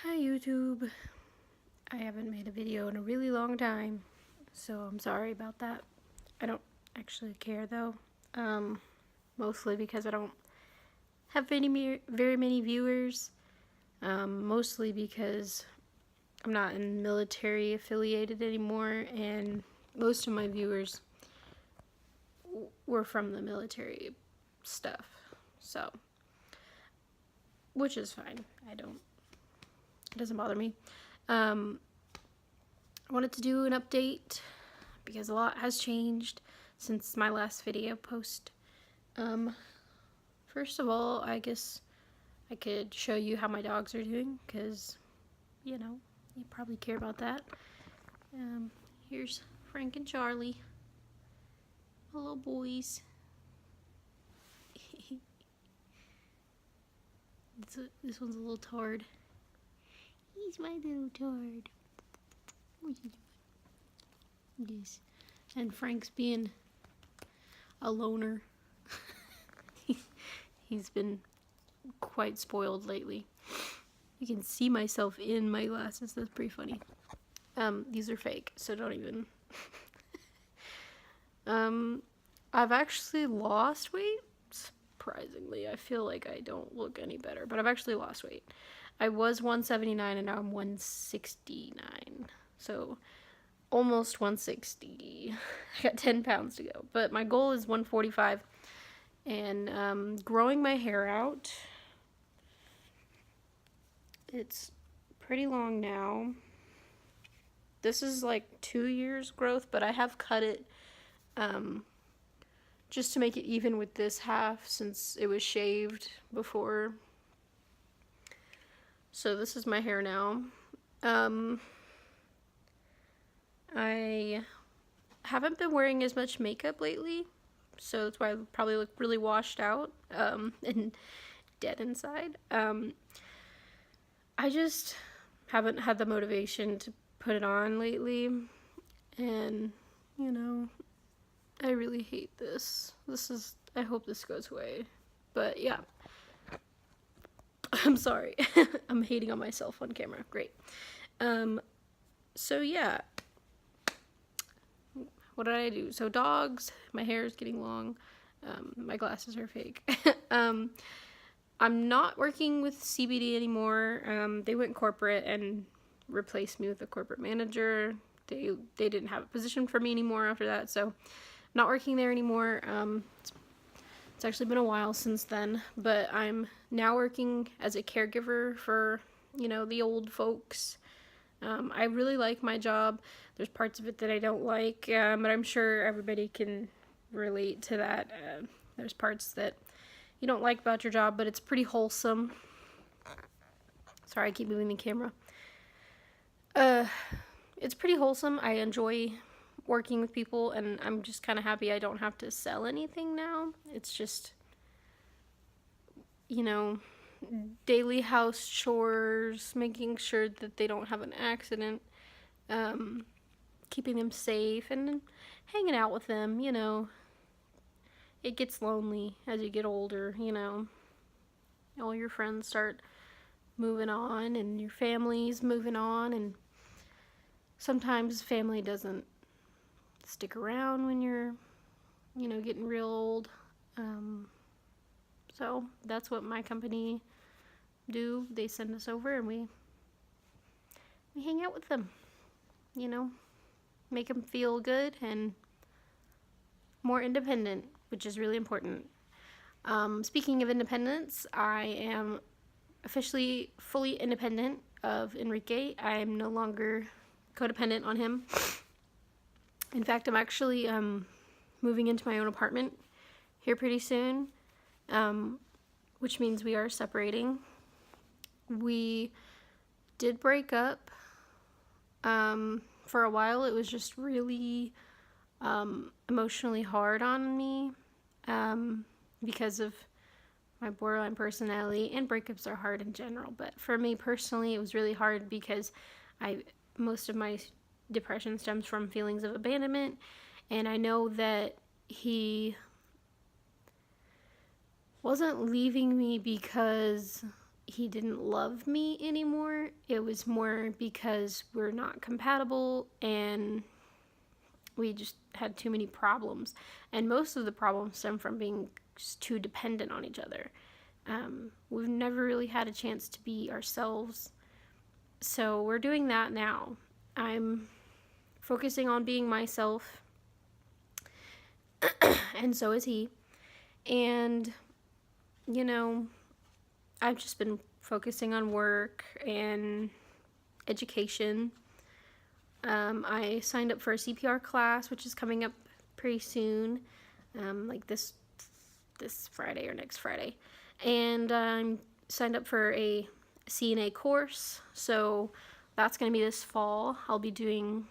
Hi YouTube. I haven't made a video in a really long time, so I'm sorry about that. I don't actually care though. Mostly because I don't have very many viewers. Mostly because I'm not in military affiliated anymore, and most of my viewers were from the military stuff. So, which is fine. It doesn't bother me. I wanted to do an update because a lot has changed since my last video post. First of all, I guess I could show you how my dogs are doing because, you probably care about that. Here's Frank and Charlie, my little boys. This one's a little tard. He's my little tard. What are you doing? Yes. And Frank's being a loner. He's been quite spoiled lately. You can see myself in my glasses. That's pretty funny. These are fake, so don't even. I've actually lost weight. Surprisingly, I feel like I don't look any better, but I've actually lost weight. I was 179 and now I'm 169. So almost 160. I got 10 pounds to go, but my goal is 145. And growing my hair out. It's pretty long now. This is like 2 years growth, but I have cut it just to make it even with this half since it was shaved before. So this is my hair now. I haven't been wearing as much makeup lately, so that's why I probably look really washed out and dead inside. I just haven't had the motivation to put it on lately, and I really hate this. I hope this goes away, but yeah. I'm sorry. I'm hating on myself on camera. Great. So yeah. What did I do? So dogs, my hair is getting long. My glasses are fake. I'm not working with CBD anymore. They went corporate and replaced me with a corporate manager. They didn't have a position for me anymore after that, so I'm not working there anymore. It's actually been a while since then, but I'm now working as a caregiver for, the old folks. I really like my job. There's parts of it that I don't like, but I'm sure everybody can relate to that. There's parts that you don't like about your job, but it's pretty wholesome. Sorry, I keep moving the camera. It's pretty wholesome. I enjoy working with people, and I'm just kind of happy I don't have to sell anything now. It's just, daily house chores, making sure that they don't have an accident, keeping them safe, and hanging out with them. It gets lonely as you get older, all your friends start moving on and your family's moving on, and sometimes family doesn't stick around when you're getting real old. So that's what my company do. They send us over and we hang out with them, make them feel good and more independent, which is really important. Speaking of independence, I am officially fully independent of Enrique. I am no longer codependent on him. In fact, I'm actually moving into my own apartment here pretty soon, which means we are separating. We did break up. For a while, it was just really emotionally hard on me because of my borderline personality, and breakups are hard in general, but for me personally, it was really hard because most of my depression stems from feelings of abandonment, and I know that he wasn't leaving me because he didn't love me anymore. It was more because we're not compatible and we just had too many problems. And most of the problems stem from being just too dependent on each other. We've never really had a chance to be ourselves. So we're doing that now. I'm focusing on being myself, and so is he. And, you know, I've just been focusing on work and education. I signed up for a CPR class, which is coming up pretty soon, like this Friday or next Friday. And I'm signed up for a CNA course, so that's going to be this fall. I'll be doing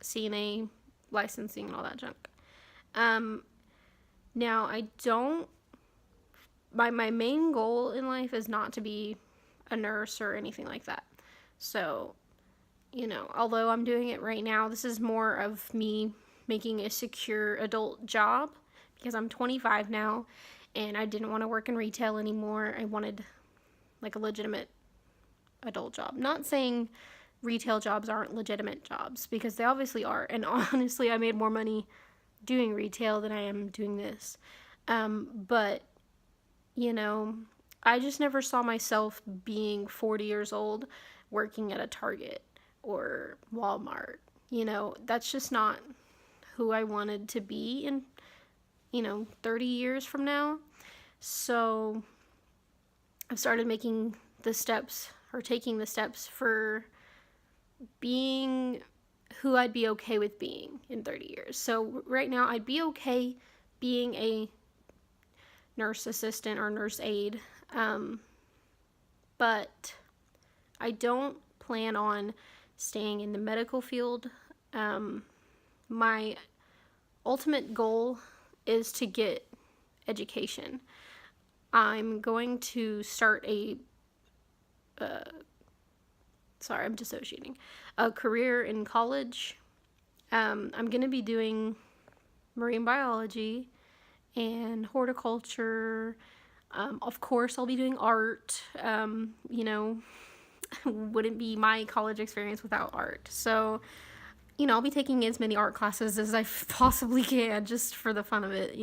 CNA licensing and all that junk. Now, my main goal in life is not to be a nurse or anything like that. So, you know, although I'm doing it right now, this is more of me making a secure adult job because I'm 25 now and I didn't want to work in retail anymore. I wanted like a legitimate adult job. Not saying retail jobs aren't legitimate jobs, because they obviously are. And honestly, I made more money doing retail than I am doing this. But, you know, I just never saw myself being 40 years old working at a Target or Walmart. You know, that's just not who I wanted to be in, 30 years from now. So I've started taking the steps for being who I'd be okay with being in 30 years. So right now I'd be okay being a nurse assistant or nurse aide, but I don't plan on staying in the medical field. My ultimate goal is to get education. I'm going to start I'm dissociating, a career in college. I'm going to be doing marine biology and horticulture. Of course, I'll be doing art. Wouldn't be my college experience without art. So, I'll be taking as many art classes as I possibly can just for the fun of it,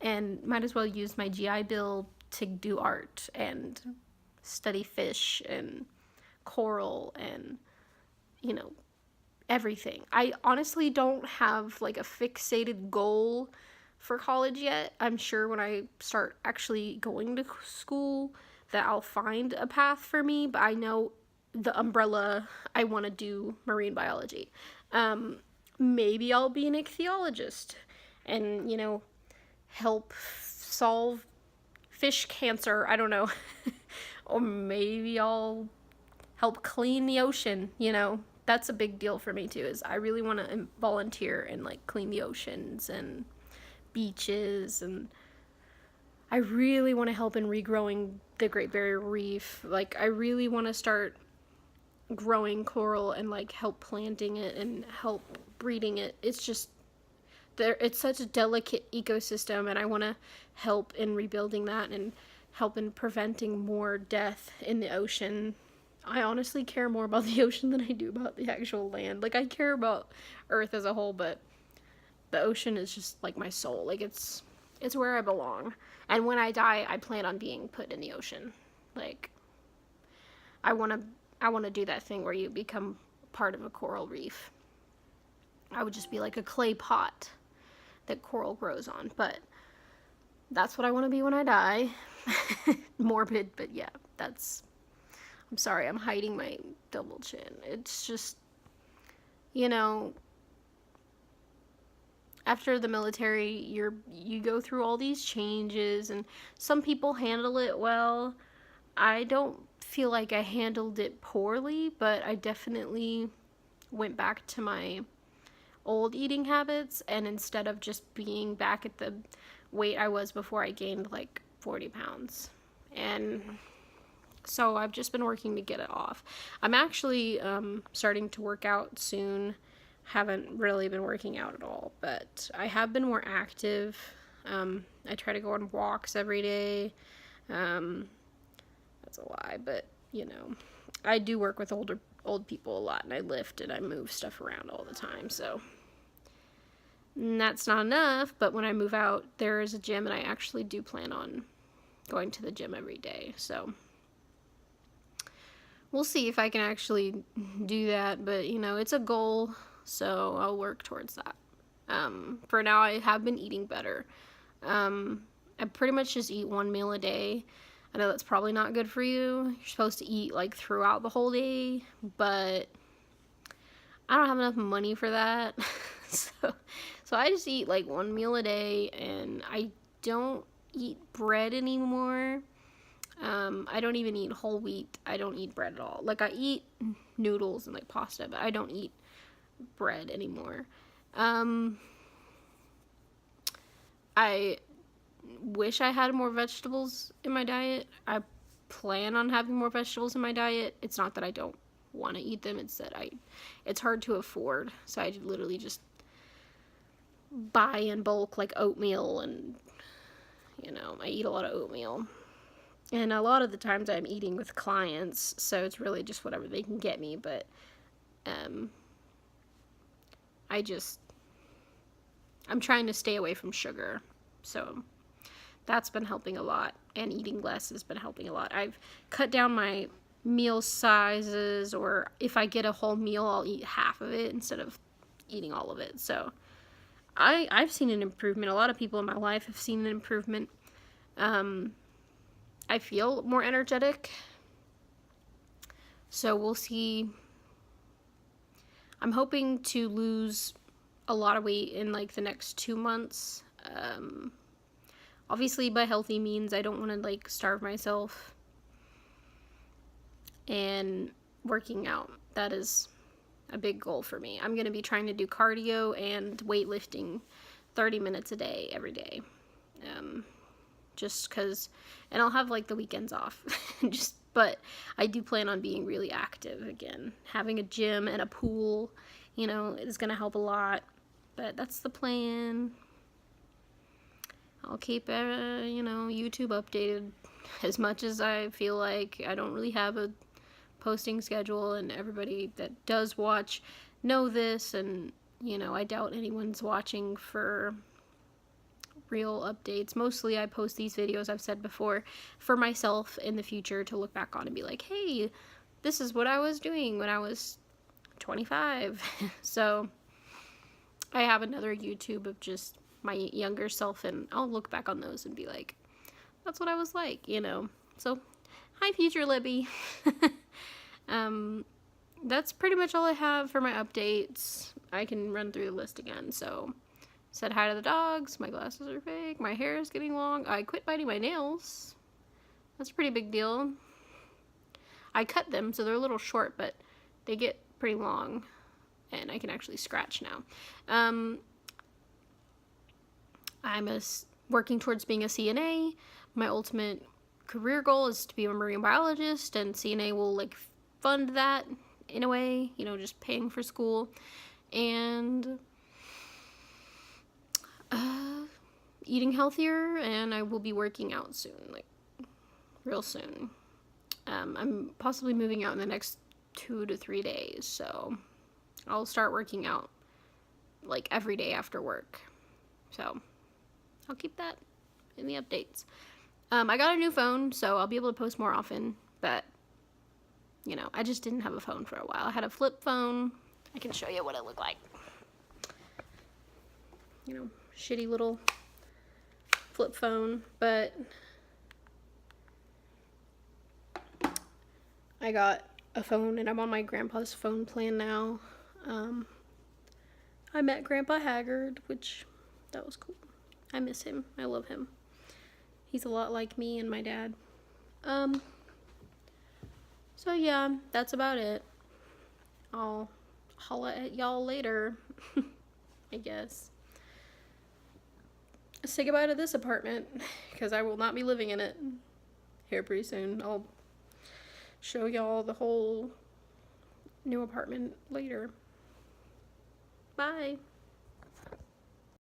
and might as well use my GI Bill to do art and study fish and coral and, everything. I honestly don't have like a fixated goal for college yet. I'm sure when I start actually going to school that I'll find a path for me, but I know the umbrella, I want to do marine biology. Maybe I'll be an ichthyologist and, help solve fish cancer. I don't know. Or maybe I'll help clean the ocean, That's a big deal for me too, is I really want to volunteer and like clean the oceans and beaches, and I really want to help in regrowing the Great Barrier Reef. Like, I really want to start growing coral and like help planting it and help breeding it. It's just it's such a delicate ecosystem, and I want to help in rebuilding that and help in preventing more death in the ocean. I honestly care more about the ocean than I do about the actual land. Like, I care about Earth as a whole, but the ocean is just like my soul. Like, it's where I belong. And when I die, I plan on being put in the ocean. Like, I want to do that thing where you become part of a coral reef. I would just be like a clay pot that coral grows on. But that's what I want to be when I die. Morbid, but yeah, I'm sorry, I'm hiding my double chin. It's just, after the military, you go through all these changes, and some people handle it well. I don't feel like I handled it poorly, but I definitely went back to my old eating habits, and instead of just being back at the weight I was before, I gained like 40 pounds. And so I've just been working to get it off. I'm actually starting to work out soon. Haven't really been working out at all, but I have been more active. I try to go on walks every day. That's a lie, but, you know, I do work with old people a lot, and I lift and I move stuff around all the time, so. And that's not enough, but when I move out, there is a gym, and I actually do plan on going to the gym every day, so. We'll see if I can actually do that, but, you know, it's a goal, so I'll work towards that. For now, I have been eating better. I pretty much just eat 1 meal a day. I know that's probably not good for you. You're supposed to eat, like, throughout the whole day, but I don't have enough money for that. So I just eat, like, 1 meal a day, and I don't eat bread anymore. I don't even eat whole wheat. I don't eat bread at all. Like, I eat noodles and, like, pasta, but I don't eat bread anymore. I wish I had more vegetables in my diet. I plan on having more vegetables in my diet. It's not that I don't want to eat them. It's that it's hard to afford. So I literally just buy in bulk, like oatmeal, and, you know, I eat a lot of oatmeal. And a lot of the times I'm eating with clients, so it's really just whatever they can get me, but I'm trying to stay away from sugar, so that's been helping a lot, and eating less has been helping a lot. I've cut down my meal sizes, or if I get a whole meal, I'll eat half of it instead of eating all of it, so I've seen an improvement. A lot of people in my life have seen an improvement. I feel more energetic, so we'll see. I'm hoping to lose a lot of weight in, like, the next 2 months. Obviously by healthy means. I don't want to, like, starve myself. And working out, that is a big goal for me. I'm going to be trying to do cardio and weightlifting 30 minutes a day, every day. Just because, and I'll have, like, the weekends off. But I do plan on being really active again. Having a gym and a pool, you know, is going to help a lot. But that's the plan. I'll keep, you know, YouTube updated as much as I feel like. I don't really have a posting schedule, and everybody that does watch know this, and, you know, I doubt anyone's watching for real updates. Mostly I post these videos, I've said before, for myself in the future to look back on and be like, hey, this is what I was doing when I was 25. So I have another YouTube of just my younger self, and I'll look back on those and be like, that's what I was like, you know. So hi, future Libby. That's pretty much all I have for my updates. I can run through the list again. So said hi to the dogs, my glasses are fake, my hair is getting long, I quit biting my nails. That's a pretty big deal. I cut them, so they're a little short, but they get pretty long, and I can actually scratch now. I'm working towards being a CNA. My ultimate career goal is to be a marine biologist, and CNA will, like, fund that in a way, you know, just paying for school. And eating healthier, and I will be working out soon, like, real soon. I'm possibly moving out in the next 2 to 3 days, so I'll start working out, like, every day after work. So I'll keep that in the updates. I got a new phone, so I'll be able to post more often, but, you know, I just didn't have a phone for a while. I had a flip phone. I can show you what it looked like. You know, shitty little flip phone, but I got a phone, and I'm on my grandpa's phone plan now. I met Grandpa Haggard, which, that was cool. I miss him. I love him. He's a lot like me and my dad. So yeah, that's about it. I'll holla at y'all later, I guess. Say goodbye to this apartment, because I will not be living in it here pretty soon. I'll show y'all the whole new apartment later. Bye.